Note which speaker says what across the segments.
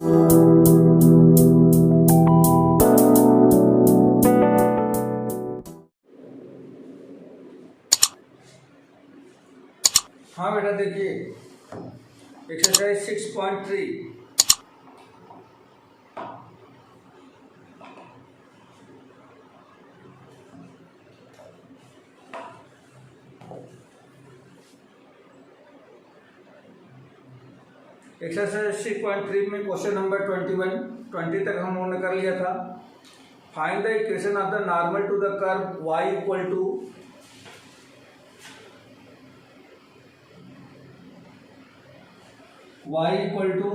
Speaker 1: हाँ बेटा देखिए एक्सरसाइज 6.3 एक्सरसाइज 6.3 में क्वेश्चन नंबर 20 तक हम लोगों ने कर लिया था। Find the equation of the normal to the curve y equal to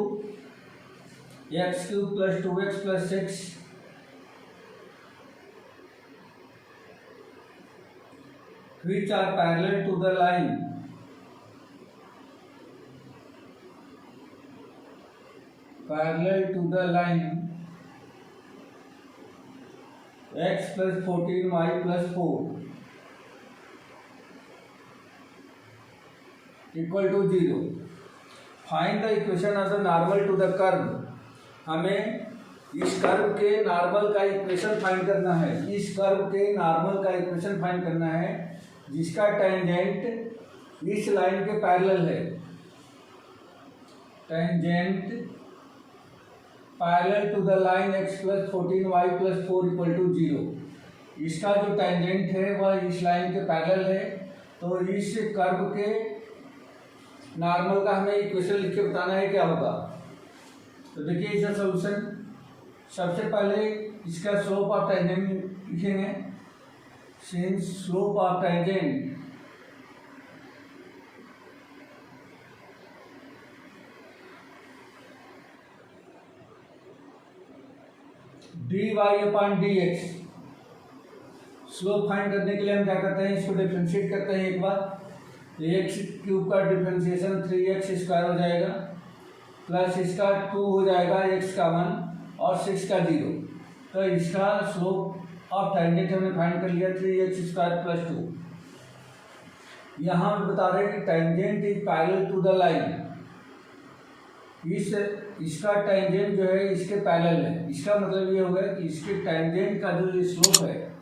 Speaker 1: x cube plus 2x plus 6 which are parallel to the line x plus 14 y plus 4 equal to 0. Find the equation of the normal to the curve. हमें इस curve के normal का equation find करना है। इस curve के normal का equation find करना है जिसका टेंजेंट इस लाइन के पैरेलल है। Tangent parallel to the line x plus 14y plus 4 equal to 0। इसका जो टेंजेंट है वह इस लाइन के पैरेलल है। तो इस कर्व के नॉर्मल का हमें इक्वेशन लिख के बताना है क्या होगा। तो देखिए इसका सॉल्यूशन, सबसे पहले इसका स्लोप ऑफ टेंजेंट लिखेंगे। Since slope of tangent dy/dx, slope find करने के लिए हम क्या करते हैं, इसको डिफरेंशिएट करते हैं एक बार। एक्स क्यूब का डिफरेंशिएशन 3x स्क्वायर हो जाएगा प्लस इसका 2 हो जाएगा, x का 1 और 6 का 0। तो इसका स्लोप ऑफ टेंजेंट हमने फाइंड कर लिया 3x स्क्वायर प्लस 2। यहाँ हम बता रहे हैं कि tangent is parallel to the line. इसका टेंजेंट जो है इसके पैरेलल है। इसका मतलब ये होगा कि इसके टेंजेंट का जो ये स्लोप है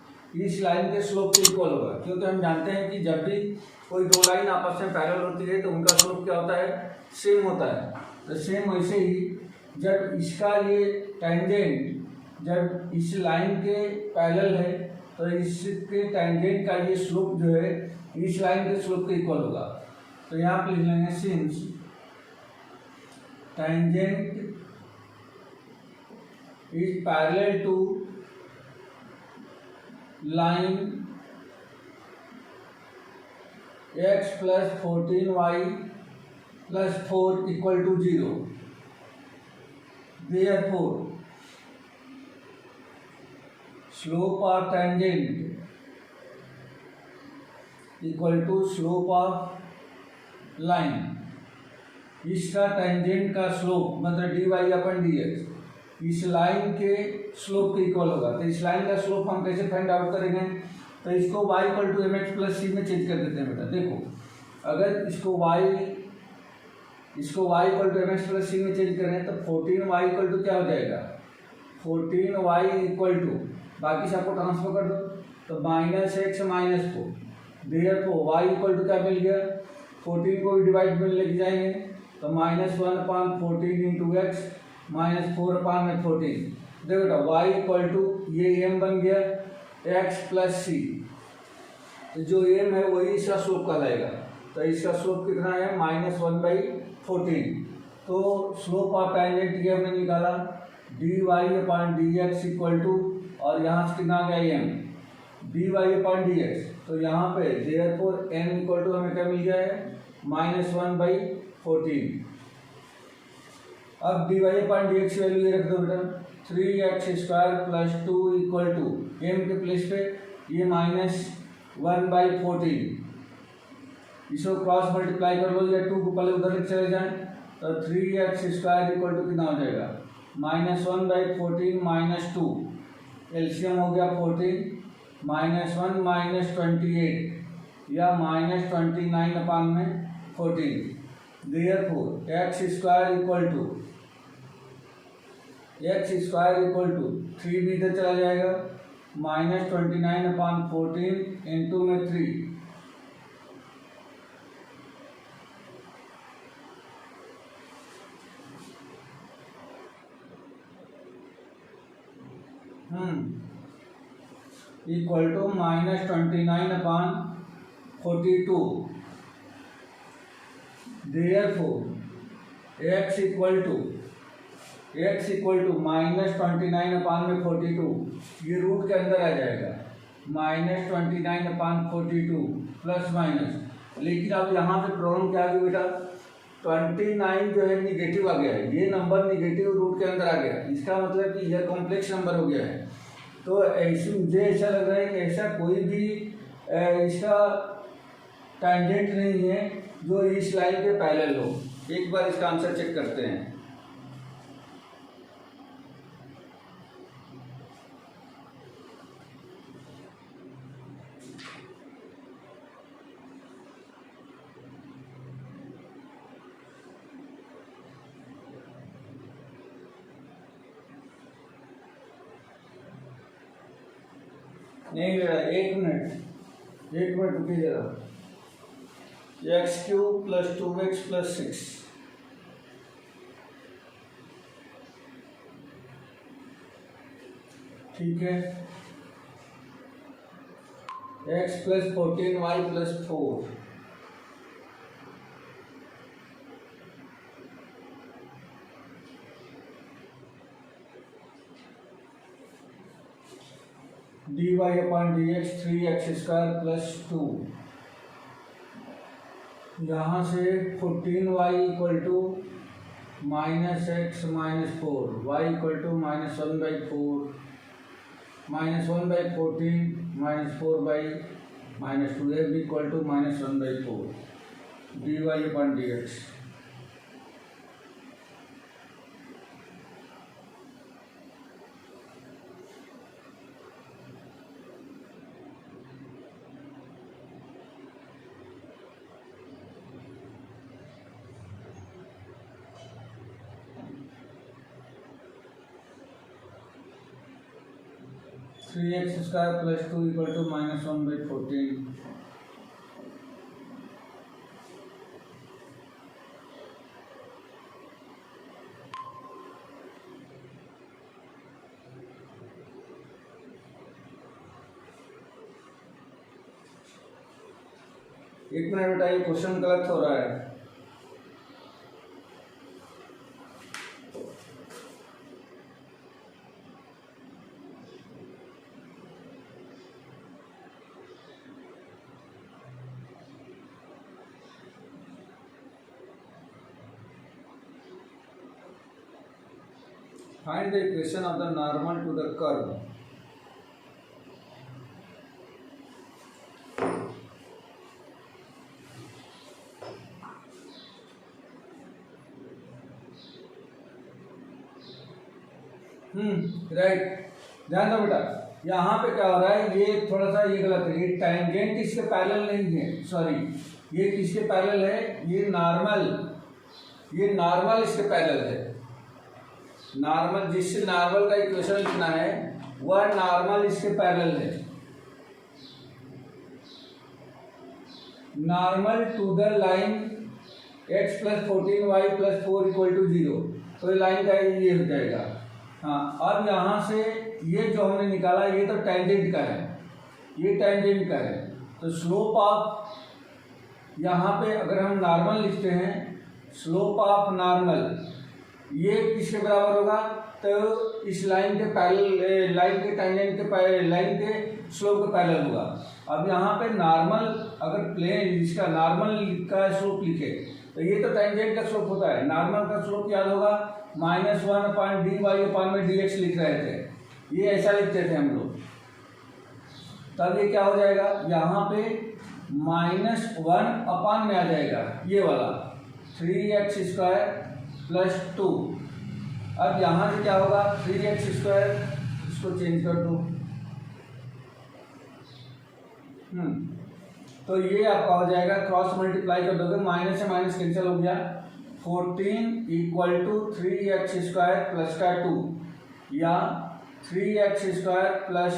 Speaker 1: इस लाइन के स्लोप के इक्वल होगा, क्योंकि हम जानते हैं कि जब भी कोई दो लाइन आपस में पैरेलल होती है तो उनका स्लोप क्या होता है, सेम होता है। तो सेम वैसे ही जब इसका ये टेंजेंट जब इस लाइन के पैरेलल है तो इसके टेंजेंट का ये स्लोप जो है इस लाइन के स्लोप के इक्वल होगा। तो यहाँ पे लिख लेंगे since tangent is parallel to line x plus 14y plus 4 equal to 0। Therefore slope of tangent equal to slope of line. इसका टेंजेंट का स्लोप मतलब dy/dx इस लाइन के स्लोप के इक्वल होगा। तो इस लाइन का स्लोप हम कैसे फाइंड आउट करेंगे, तो इसको y equal to mx plus c में चेंज कर देते हैं बेटा। देखो अगर इसको y equal to mx plus c में चेंज करें तो 14y इक्वल टू क्या हो जाएगा, 14y इक्वल टू बाकी सबको ट्रांसफर कर दो तो -x - 4। Therefore y equal to क्या मिल गया, 14 को डिवाइड में लेके जाएंगे तो -1/14 इंटू x -4/14। देखो बेटा y इक्वल टू ये m बन गया x प्लस c। तो जो m है वही इसका स्लोप कहलाएगा। तो इसका स्लोप कितना है -1/14। तो स्लोप ऑफ टेंजेंट ये हमने निकाला dy/dx इक्वल टू और यहाँ से कितना आ गया m dy/dx। तो यहाँ पे देयरफॉर m इक्वल टू हमें क्या मिल गया है -1/14। अब dy/dx वैल्यू ये रख दो बेटा 3x square plus 2 equal to m के प्लेस पे ये -1/14। इसको क्रॉस मल्टीप्लाई कर लो या 2 को पहले उधर चले जाएं तो 3x स्क्वायर इक्वल टू कितना हो जाएगा -1/14 - 2 एलसीएम हो गया 14 -1 -28 या -29/14। Therefore x square equal to x square equal to 3 भी इधर चला जाएगा, -29/14 इंटू में 3, equal to -29/42। Therefore x equal to -29/42, ये रूट के अंदर आ जाएगा, -29/42 प्लस माइनस। लेकिन अब यहाँ पे प्रॉब्लम क्या आ गई बेटा, 29 जो है निगेटिव आ गया है, ये नंबर निगेटिव रूट के अंदर आ गया, इसका मतलब कि यह कॉम्प्लेक्स नंबर हो गया है। तो ऐसे मुझे ऐसा लग रहा है कि ऐसा कोई भी इसका टेंजेंट नहीं है जो इस लाइन के पैरेलल हो। एक बार इसका आंसर चेक करते हैं। नहीं बेटा, एक मिनट रुकिए जरा। x³ + 2x + 6, ठीक है, x + 14y + 4, dy/dx 3x² + 2, यहाँ से 14y equal to -x - 4, y equal to -1/4, -1/14 -4/-2, f equal to -1/4 dy/dx। Three x square plus 2 equal to -1/14। एक मिनट बेटा, ये क्वेश्चन गलत हो रहा है। Find the equation of the normal to the curve. Right, ध्यान दो बेटा, यहाँ पे क्या हो रहा है, ये थोड़ा सा ये गलत है, ये टेंजेंट इसके पैरेलल नहीं है, सॉरी, ये किसके पैरेलल है, ये नॉर्मल इसके पैरेलल है। नॉर्मल, जिससे नॉर्मल का इक्वेशन लिखना है वह नॉर्मल इसके पैरेलल है। Normal to the line x + 14y + 4 = 0, तो ये लाइन का ये हो जाएगा। हाँ, अब यहाँ से ये जो हमने निकाला ये तो टेंजेंट का है, ये टेंजेंट का है, तो स्लोप ऑफ, यहाँ पे अगर हम नॉर्मल लिखते हैं, स्लोप ऑफ नॉर्मल ये किसके बराबर होगा, तो इस लाइन के पैरेलल, लाइन के टेंजेंट के लाइन के स्लोप के पैरेलल होगा। अब यहाँ पे नॉर्मल, अगर प्लेन इसका नॉर्मल का स्लोप लिखे तो ये तो टेंजेंट का स्लोप होता है, नॉर्मल का स्लोप याद होगा -1/dy/dx लिख रहे थे, ये ऐसा लिखते थे हम लोग। तब ये क्या हो जाएगा, यहाँ पे -1 में आ जाएगा, ये वाला 3x² + 2। अब यहाँ से क्या होगा, 3x², इसको चेंज कर दो, तो ये आपका हो जाएगा, क्रॉस मल्टीप्लाई कर दोगे, माइनस से माइनस कैंसिल हो गया, 14 = 3x² + 2, या 3x square plus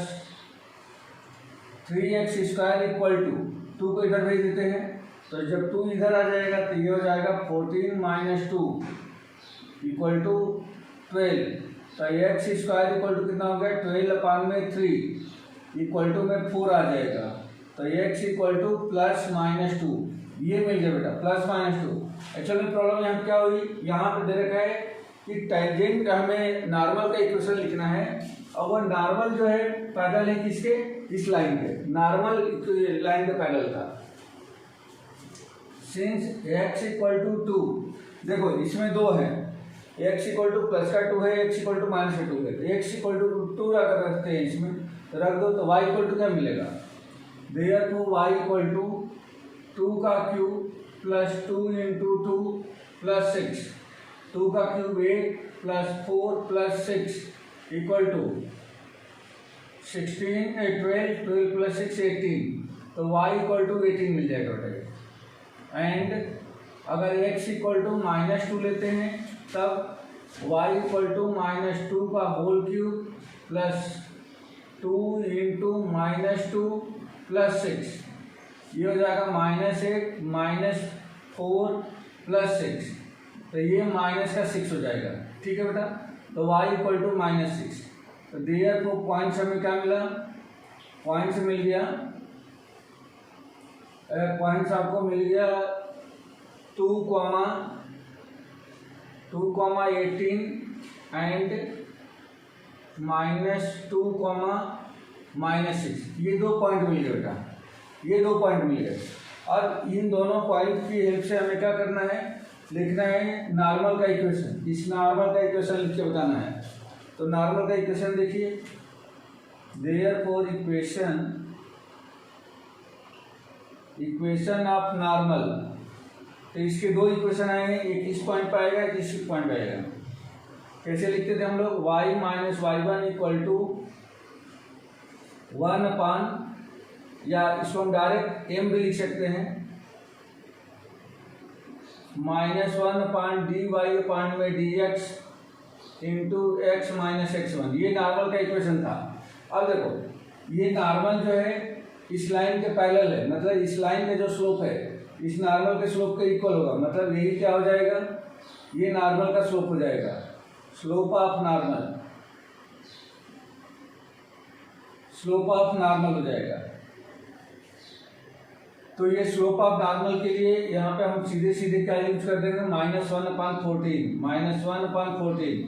Speaker 1: 3x square equal to 2 को इधर भेज देते हैं, तो जब 2 इधर आ जाएगा तो ये हो जाएगा 14 माइनस 2 इक्वल टू 12। तो एक्स स्क्वायर इक्वल टू कितना हो गया 12/3 इक्वल टू में 4 आ जाएगा। तो x equal two plus minus 2 ये मिल गया बेटा, प्लस माइनस 2। एक्चुअली प्रॉब्लम यहाँ क्या हुई, यहाँ पे दे रखा है कि टेंजेंट का हमें नॉर्मल का इक्वेशन लिखना है, और वो नॉर्मल जो है पैरेलल है किसके, इस लाइन के, नॉर्मल लाइन के पैरेलल का। सिंस x इक्वल टू 2, देखो इसमें 2 है, x इक्वल टू प्लस का 2 है, x इक्वल टू माइनस का 2 है, तो x इक्वल टू 2 रखते हैं इसमें, तो रख दो, तो y इक्वल टू क्या मिलेगा, देयरफॉर y इक्वल टू 2 का क्यूब प्लस 2 इंटू 2 प्लस 6, 2 का cube 8 plus 4 plus 6 equal to 12 plus 6 18, तो y इक्वल टू 18 मिल जाएगा बेटा। एंड अगर x इक्वल टू माइनस 2 लेते हैं तब y इक्वल टू माइनस 2 का whole cube plus 2 into minus 2 plus 6, ये हो जाएगा -8 माइनस 4 प्लस 6, तो ये माइनस का 6 हो जाएगा। ठीक है बेटा, तो y इक्वल टू -6, तो देयरफॉर पॉइंट्स हमें क्या मिला, पॉइंट्स मिल गया, पॉइंट्स आपको मिल गया 2, 18 एंड -2, -6, ये 2 पॉइंट मिल गए बेटा, ये 2 पॉइंट मिल गए। और इन दोनों पॉइंट की हेल्प से हमें क्या करना है, लिखना है नॉर्मल का इक्वेशन, इस नॉर्मल का इक्वेशन लिख के बताना है। तो नॉर्मल का इक्वेशन देखिए, देयरफॉर इक्वेशन ऑफ नॉर्मल, तो इसके 2 इक्वेशन आएंगे, एक इस पॉइंट पे आएगा, एक इस पॉइंट पे आएगा। कैसे लिखते थे हम लोग, y minus y1 equal to 1 upon, या इसको हम डायरेक्ट m भी लिख सकते हैं, -1 अपान dy अपान में dx into x minus x1, ये नॉर्मल का इक्वेशन था। अब देखो ये नॉर्मल जो है इस लाइन के पैरेलल है, मतलब इस लाइन का जो स्लोप है इस नॉर्मल के स्लोप के इक्वल होगा, मतलब यही क्या हो जाएगा, ये नॉर्मल का स्लोप हो जाएगा, slope of normal, slope of normal हो जाएगा। तो ये स्लोप ऑफ नॉर्मल के लिए यहाँ पे हम सीधे सीधे क्या यूज कर देंगे, -1/14, -1/14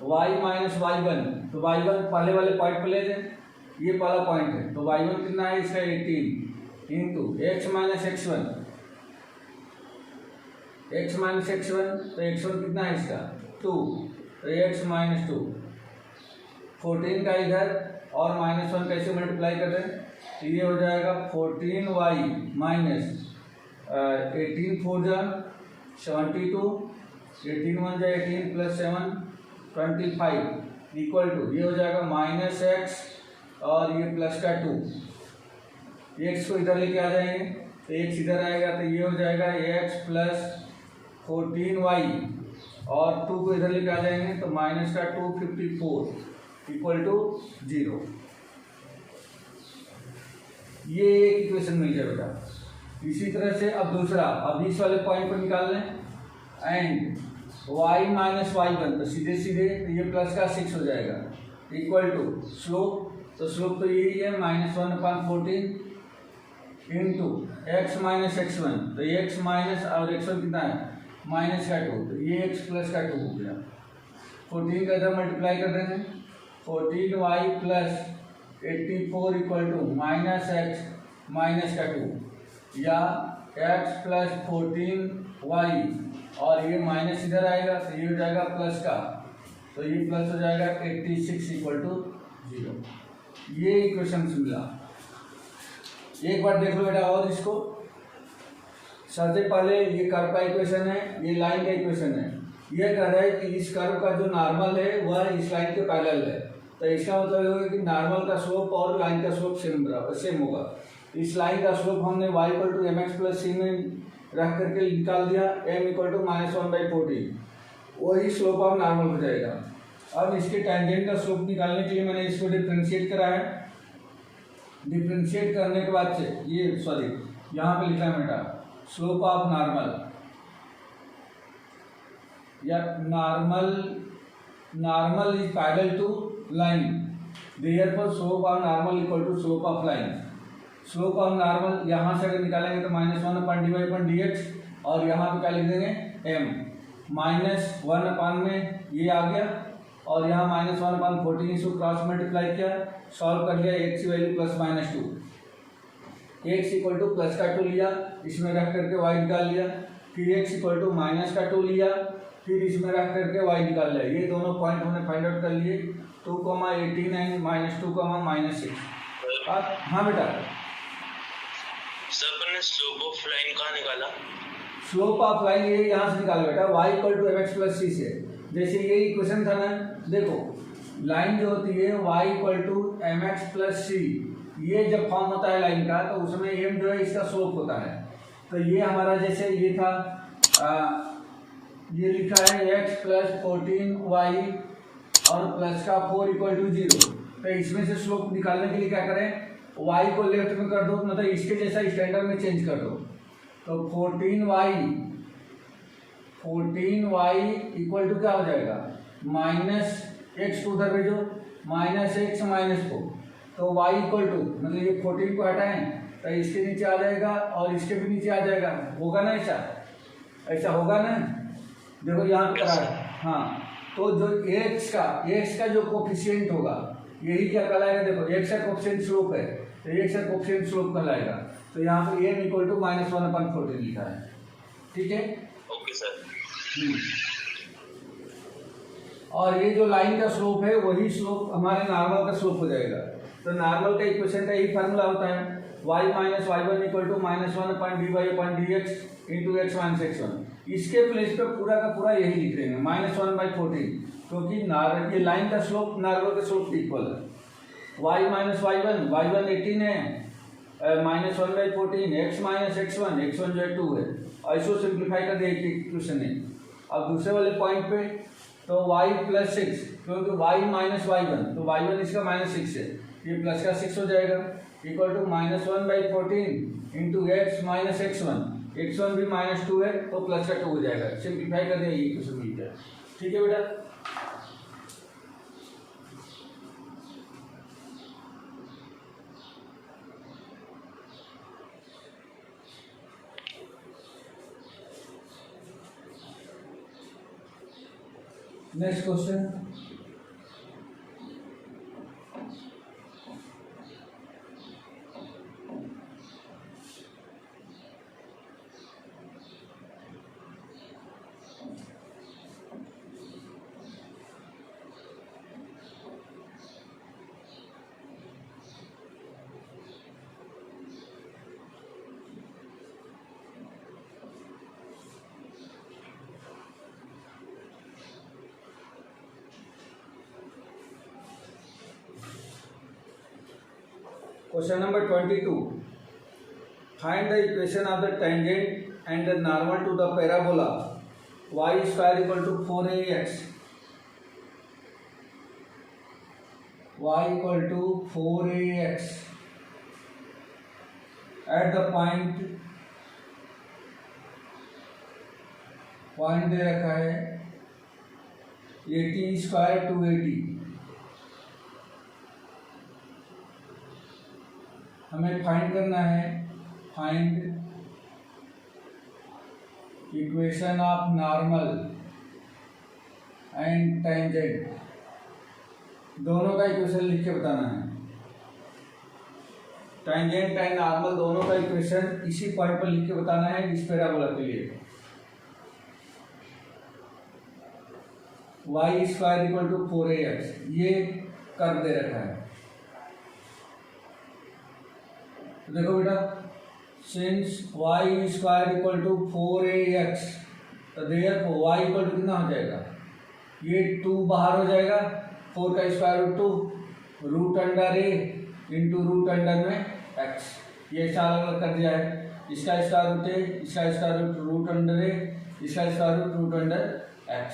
Speaker 1: y माइनस y1, तो y1 पहले वाले पॉइंट पे ले लें, ये पहला पॉइंट है, तो y1 कितना है इसका 18 into x minus x1, x minus x1, तो x1 कितना है इसका 2, तो x माइनस 2, 14 का इधर और -1 कैसे मल्टीप्लाई कर रहे हैं, तो ये हो जाएगा 14y माइनस 18 4 जा 72, 18 1 जा 18 प्लस 7 25 इक्वल टू, ये हो जाएगा -x और ये प्लस का 2, x को इधर लेके आ जाएंगे तो x इधर आएगा, तो ये हो जाएगा x प्लस 14y और 2 को इधर लेके आ जाएंगे तो माइनस का 2 54 इक्वल टू 0। ये एक इक्वेशन मिल गया बेटा। इसी तरह से अब दूसरा, अब इस वाले पॉइंट को निकाल लें, एंड y माइनस y1, तो सीधे सीधे तो ये प्लस का 6 हो जाएगा इक्वल टू स्लोप, तो स्लोप तो यही है -1/14 इंटू x माइनस x1, तो x माइनस और x1 कितना है माइनस का 2, तो ये x प्लस का 2 हो गया। 14 का इधर मल्टीप्लाई कर देंगे, 14y plus 84 equal to -x minus का 2, या x प्लस 14y और ये माइनस इधर आएगा तो ये हो जाएगा प्लस का, तो ये प्लस हो जाएगा 86 इक्वल टू 0। ये इक्वेशन मिला। एक बार देख लो बेटा और इसको, सबसे पहले ये कर्व का इक्वेशन है, ये लाइन का इक्वेशन है। ये कह रहा है कि इस कर्व का जो नॉर्मल है वह इस लाइन के पैरेलल है, तो इसका मतलब होगा कि नॉर्मल का स्लोप और लाइन का स्लोप सेम होगा। इस लाइन का स्लोप हमने y = mx + c में रख करके निकाल दिया, m = -1/14, वही स्लोप ऑफ नॉर्मल हो जाएगा। अब इसके टेंजेंट का स्लोप निकालने के लिए मैंने इसको डिफरेंशिएट करा है। डिफरेंशिएट करने के बाद से ये सॉरी यहाँ पे लिखा है बेटा स्लोप ऑफ नॉर्मल या normal is parallel to line, therefore slope of normal equal to slope of line. Slope of normal यहाँ से अगर निकालेंगे तो -1/dy/dx और यहाँ पे क्या लिख देंगे m, -1 में ये आ गया और यहाँ -1/14 इसको क्रॉस मल्टीप्लाई किया, सॉल्व कर लिया, x की वैल्यू +-2, x इक्वल टू +2 लिया, इसमें रख करके y निकाल लिया, फिर x इक्वल टू -2 लिया, फिर इसमें रख करके y निकाल लिया। ये दोनों पॉइंट हमने फाइंड आउट कर लिए 2,18 एंड -2,-6। हाँ बेटा
Speaker 2: सर अपन ने स्लोप ऑफ लाइन कहाँ निकाला?
Speaker 1: स्लोप ऑफ लाइन ये यहाँ से निकाला बेटा y equal to mx + c से। जैसे ये इक्वेशन था ना, देखो लाइन जो होती है y equal to mx + c, ये जब फॉर्म होता है लाइन का तो उसमें m जो है इसका स्लोप होता है। तो ये हमारा जैसे ये था ये लिखा है x + 14y और प्लस का 4 = 0। तो इसमें से स्लोप निकालने के लिए क्या करें, y को लेफ्ट में कर दो, मतलब इसके जैसा स्टैंडर्ड में चेंज कर दो। तो 14y इक्वल टू क्या हो जाएगा, -x को उधर भेजो, -x -4। तो y इक्वल टू मतलब ये 14 को हटाएं तो इसके नीचे आ जाएगा और इसके भी नीचे आ जाएगा, होगा ना ऐसा होगा ना। देखो यहाँ पे करा है, हाँ। तो जो x का जो कोफिशिएंट होगा यही क्या कहलाएगा, देखो x का कोफिशिएंट स्लोप है तो x का कोफिशिएंट स्लोप कहलाएगा। तो यहाँ पे m इक्वल टू -1/14 लिखा है, ठीक है।
Speaker 2: Okay sir.
Speaker 1: और ये जो लाइन का स्लोप है वही स्लोप हमारे नॉर्मल का स्लोप हो जाएगा। तो नॉर्मल का इक्वेशन का यही फार्मूला होता है y - y1 = -1/dy/dx × x - x1। इसके प्लेस पे पूरा का पूरा यही लिख देंगे -1/14, क्योंकि ये लाइन का स्लोप नॉर्मल के स्लोप इक्वल है। y - y1 18 है, -1/14 x - x1 जो है 2 है, और इसको सिंप्लीफाई कर दे इक्वेशन है। अब दूसरे वाले पॉइंट पे तो y + 6, क्योंकि y - y1 तो y1 इसका -6 है, ये प्लस का 6 हो जाएगा, इक्वल टू -1/14 × x - x1 भी -2 है तो प्लस का 2 हो जाएगा। सिंप्लीफाई कर दें, ये इक्वेशन मिल जाए, ठीक है बेटा। Next question, Question number 22. Find the equation of the tangent and the normal to the parabola y square equal to 4ax. Y equal to 4ax at the point दे रखा है 80 स्क्वायर 280। हमें फाइंड करना है, find equation of normal and tangent, दोनों का equation लिख के बताना है। टेंजेंट एंड नॉर्मल दोनों का इक्वेशन इसी पॉइंट पर लिख के बताना है इस पैराबोला के लिए। y square equal to 4ax ये कर दे रखा है। तो देखो बेटा, since y square equal to 4ax तो देयरफॉर y इक्वल टू कितना हो जाएगा, ये 2 बाहर हो जाएगा, 4 का square root under a into root under में x, ये अलग अलग कर दिया है। इसका स्क्वायर रूट a, इसका स्क्वायर रूट अंडर a, इसका स्क्वायर रूट अंडर x।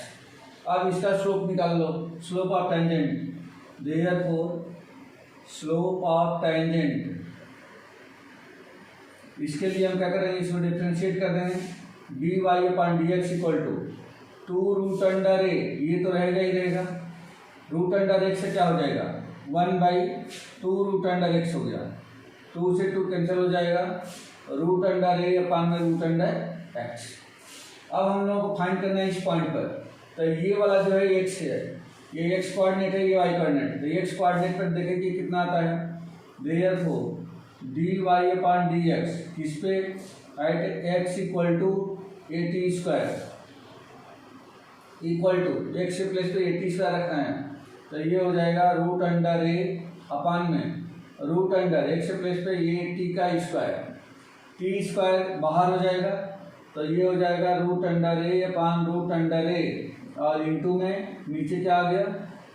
Speaker 1: अब इसका स्लोप निकाल लो, slope of tangent, therefore slope of tangent, इसके लिए हम क्या करेंगे, इसमें डिफ्रेंशिएट कर देंगे, dy upon dx equal to 2 root under A, ये तो रहेगा ही रहेगा, रूट अंडर एक्स से क्या हो जाएगा 1/2 रूट अंडर एक्स हो गया, 2 से 2 कैंसिल हो जाएगा, रूट अंडर ए अपॉन रूट अंडर एक्स। अब हम लोगों को फाइंड करना है इस पॉइंट पर, तो ये वाला जो है एक्स है, ये एक्स कोऑर्डिनेट है, ये वाई कोऑर्डिनेट, तो एक्स कोऑर्डिनेट पर देखेंगे कितना आता है, देयरफॉर dy अपॉन dx किस पे, at x equal to 80 square, equal to x के प्लेस पे 80 स्क्वायर रखना है, तो ये हो जाएगा रूट अंडर ए अपॉन में रूट अंडर एक्स के प्लेस पे ये टी का स्क्वायर, टी स्क्वायर बाहर हो जाएगा, तो ये हो जाएगा रूट अंडर ए अपॉन रूट अंडर ए, और इंटू में नीचे क्या आ गया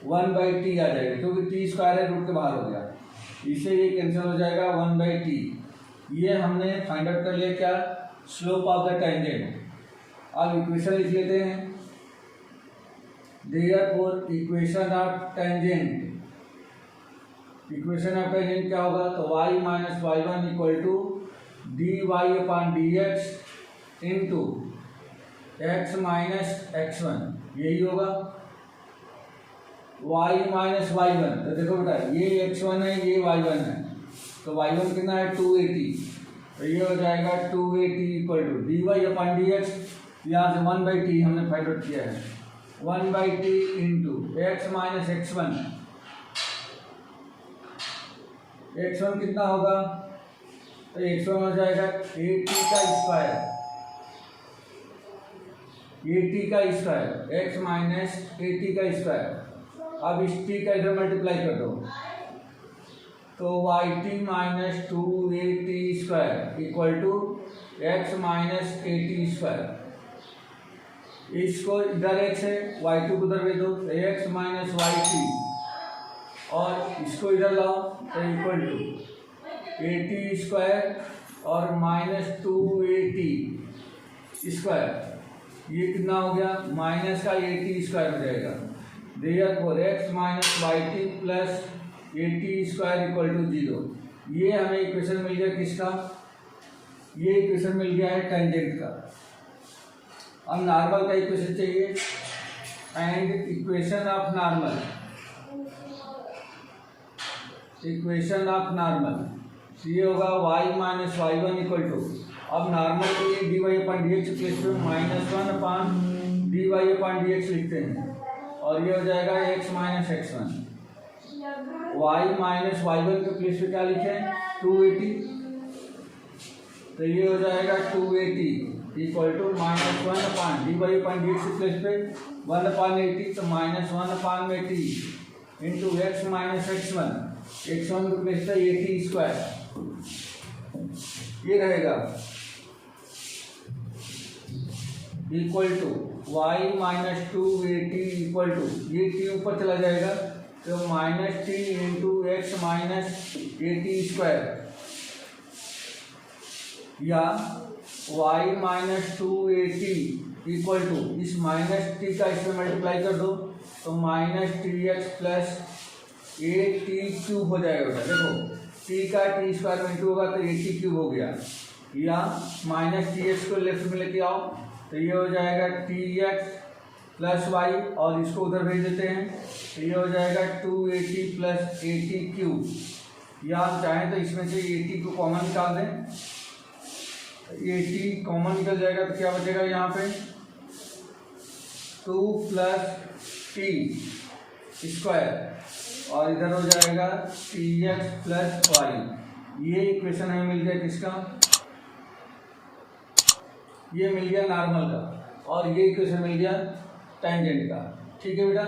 Speaker 1: 1/t आ जाएगा, क्योंकि टी स्क्वायर है रूट के बाहर हो गया, इसे ये कैंसिल हो जाएगा 1/t। ये हमने फाइंड आउट कर लिया क्या, स्लोप ऑफ द टेंजेंट। अब इक्वेशन लिख लेते हैं, therefore equation of tangent, equation of tangent क्या होगा, तो y minus y1 equal to dy upon dx into x minus x1, यही होगा y माइनस y1। तो देखो बेटा ये x1 है, ये y1 है, तो y1 कितना है 280, तो ये हो जाएगा 280 equal to dy upon dx, यहाँ से 1/t हमने फाइंड आउट किया है, 1/t into x minus x1, x1 कितना होगा, तो x1 हो जाएगा 80 का स्क्वायर, 80 का स्क्वायर, x माइनस 80 का स्क्वायर। अब इस t का इधर मल्टीप्लाई कर दो, तो yt minus 280 square equal to x minus 80 square, इसको इधर x है, y2 को उधर भेज दो, तो x माइनस yt, और इसको इधर लाओ तो इक्वल टू 80 स्क्वायर और माइनस 280 स्क्वायर, ये कितना हो गया, माइनस का 80 स्क्वायर हो जाएगा, therefore x minus y plus 80 square equal to 0। ये हमें इक्वेशन मिल गया किसका, ये इक्वेशन मिल गया है टेंजेंट का। अब नॉर्मल का इक्वेशन चाहिए, and equation of normal, equation of normal ये होगा y minus y1 equal to, अब नॉर्मल के लिए dy अपॉन dx प्लेस पे -1 अपॉन dy अपॉन dx लिखते हैं, और ये हो जाएगा x minus x1, y minus y1 के प्लेस पे क्या लिखे 280, तो ये हो जाएगा 280 equal to -1 upon dy upon dx के प्लेस पे 1 अपॉन 80, तो -1 upon 80 into x minus x1 के प्लेस पे 80 स्क्वायर, ये रहेगा equal to y minus 280 equal to, ये t ऊपर चला जाएगा, तो minus t into x minus 80 square, या y माइनस 280 इक्वल टू, इस माइनस टी का इसमें मल्टीप्लाई कर दो, तो minus t x plus 8t cube हो जाएगा बेटा, देखो t का टी स्क्वायर में इंटू होगा तो 80 क्यूब हो गया, या माइनस टी एक्स को लेफ्ट में लेके आओ, तो ये हो जाएगा टी एक्स प्लस वाई, और इसको उधर भेज देते हैं, तो ये हो जाएगा 280 प्लस 80 क्यूब, या हम चाहें तो इसमें से 80 को कॉमन निकाल दें, 80 कॉमन निकल जाएगा तो क्या बचेगा यहाँ पे 2 प्लस टी स्क्वायर, और इधर हो जाएगा टी एक्स प्लस वाई। ये इक्वेशन हमें मिल गया किसका, ये मिल गया नॉर्मल का, और ये इक्वेशन मिल गया टेंजेंट का। ठीक है बेटा,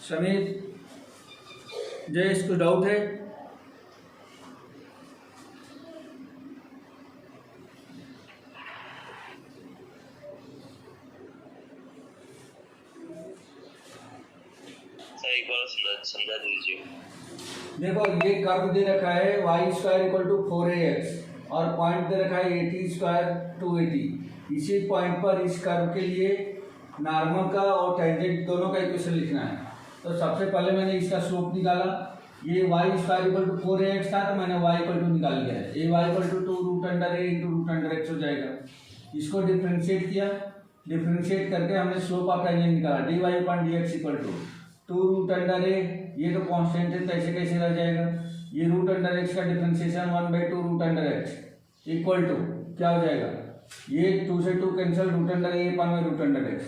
Speaker 1: समीर जय, इसको डाउट है?
Speaker 2: एक बार समझा दीजिए।
Speaker 1: देखो ये कर्व दे रखा है Y square equal to 4ax, और पॉइंट दे रखा है 80 स्क्वायर 280। इसी पॉइंट पर इस कर्व के लिए नॉर्मल का और टेंजेंट दोनों का इक्वेशन लिखना है। तो सबसे पहले मैंने इसका स्लोप निकाला, ये Y square equal to 4ax था, तो मैंने y इक्वल टू निकाल लिया है। A Y equal to 2 root under A into root under X हो जाएगा। इसको डिफ्रेंशिएट किया, डिफ्रेंशिएट करके हमने स्लोप ऑफ टेंजेंट निकाला, D Y upon D X equal to 2 root under A, ये तो कांस्टेंट है तो ऐसे कैसे रह जाएगा, ये रूट अंडर एक्स का differentiation 1/2 root under x equal to क्या हो जाएगा, ये 2 से 2 कैंसिल, रूट अंडर ए अपॉन रूट अंडर एक्स।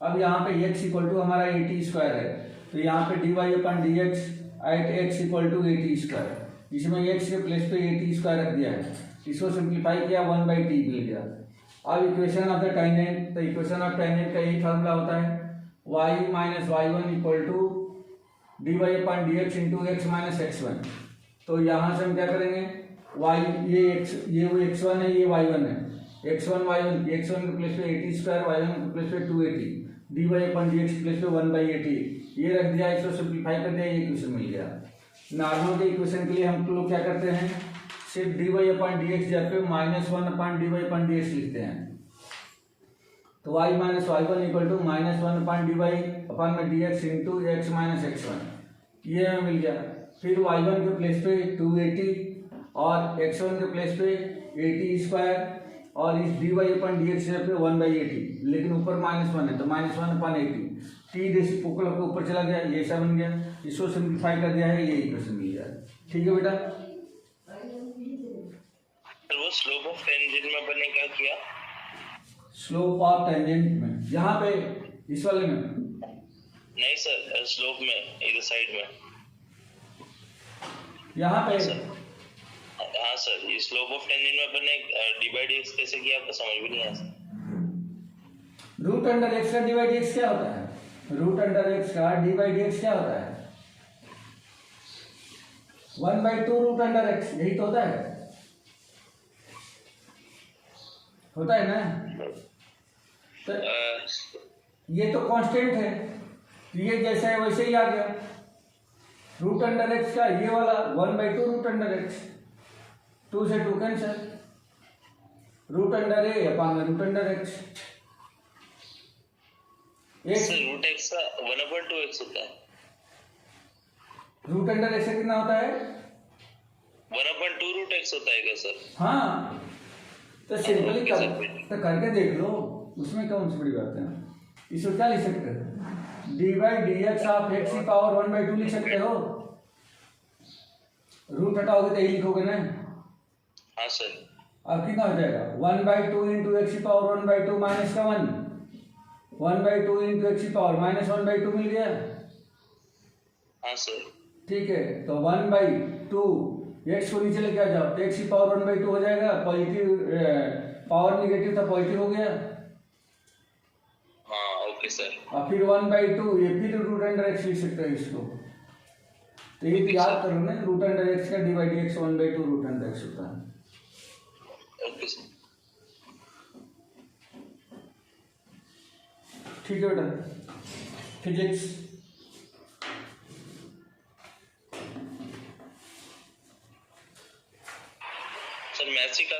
Speaker 1: अब यहाँ पे x इक्वल टू हमारा 80 स्क्वायर है, तो यहाँ पे d Y upon D x at x equal to 80 square, इसमें x के प्लेस पे 80 स्क्वायर रख दिया है, इसको सिंप्लीफाई किया 1/t मिल गया। अब इक्वेशन ऑफ द टेंजेंट, तो इक्वेशन ऑफ टेंजेंट का यही फार्मूला होता है y minus y1 equal to d Y upon D x into x minus x1। तो यहाँ से हम क्या करेंगे, y ये वो x1 है, ये y1 है, x1 के प्लेस पे 80 स्क्वायर, y1 के प्लेस पे 280, d Y upon D x place पे 1/80, ये रख दिया, इसको सिंप्लीफाई कर दिया, ये इक्वेशन मिल गया। नॉर्मल के इक्वेशन के लिए हम लोग क्या करते हैं, सिर्फ D Y upon D X जगह पे -1 upon D Y upon D X लिखते हैं। तो y minus y1 equal to -1 upon D Y upon में D x into x minus x1, ये हमें मिल गया। फिर y1 के प्लेस पे 280 और x1 के प्लेस पे 80 स्क्वायर, और इस d Y upon D x पे 1/80, लेकिन ऊपर -1 है तो -1 अपॉन 80, टी रेसिप्रोकल के ऊपर चला गया, ये सब बन गया, इसको सिंप्लीफाई कर दिया है, ये इक्वेशन मिल गया। ठीक है बेटा,
Speaker 2: वो स्लोप ऑफ टेंजेंट में अपन ने क्या किया,
Speaker 1: स्लोप ऑफ टेंजेंट में यहाँ पे इस वाले में
Speaker 2: नहीं सर, स्लोप में इधर साइड में,
Speaker 1: यहाँ पे
Speaker 2: हाँ सर, ये स्लोप ऑफ टेंजेंट में अपन ने डी बाई डी एक्स कैसे किया, आपको समझ भी नहीं आया सर।
Speaker 1: रूट अंडर एक्स का डी बाई डी एक्स क्या होता है, रूट अंडर एक्स का डी बाई डी एक्स क्या होता है, 1/2 रूट अंडर एक्स, यही तो होता है ना। तो ये तो कांस्टेंट है, तो ये जैसा है वैसे ही आ गया, रूट अंडर एक्स का ये वाला 1/2 रूट अंडर एक्स, 2 से 2 कैंसिल, रूट अंडर ए upon root under X,
Speaker 2: root X का 1/2 एक्स होता है,
Speaker 1: रूट अंडर एक्स कितना होता है,
Speaker 2: 1/2 रूट एक्स होता है क्या सर।
Speaker 1: हाँ, तो सिंपली तो करके देख लो, उसमें कौन सी बड़ी बात है। इसको क्या लिख सकते हो, D by d x of x की पावर 1/2 लिख सकते हो, रूट हटाओगे तो यही लिखोगे ना।
Speaker 2: हाँ सर,
Speaker 1: अब कितना हो जाएगा, 1/2 इंटू एक्स की पावर 1/2 माइनस का 1, 1/2 इंटू एक्स की पावर -1/2 मिल गया।
Speaker 2: हाँ सर,
Speaker 1: ठीक है, तो 1/2 एक्स को नीचे लेके आ जाओ, तो एक्स की पावर 1/2 हो जाएगा, पॉजिटिव पावर निगेटिव था पॉजिटिव हो गया।
Speaker 2: हाँ ओके सर।
Speaker 1: और फिर 1/2 ये फिर रूट अंडर एक्स लिख सकते हैं इसको, तो ये तो याद करो ना, रूट अंडर एक्स का d by d x 1/2 root under x होता है।
Speaker 2: ओके सर,
Speaker 1: ठीक है बेटा, फिजिक्स
Speaker 2: सर मैथ्स का